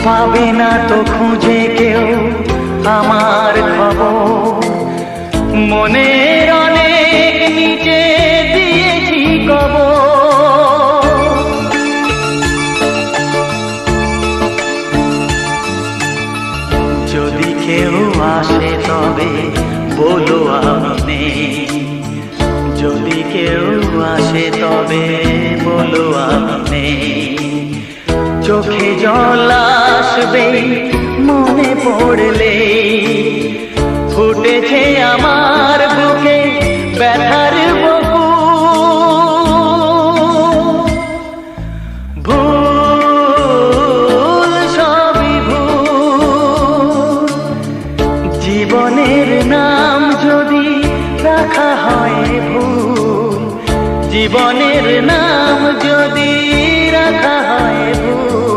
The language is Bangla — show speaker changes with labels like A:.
A: পাবে না তো খুঁজে কেউ আমার খবর। মনের অনেক নিচে দিয়েছি কবর। যদি কেউ আসে তবে বলো আমি নেই। যদি কেউ আসে তবে বলো আমি নেই। চোখে জল আসবে মনে পড়লে, ফুটেছে আমার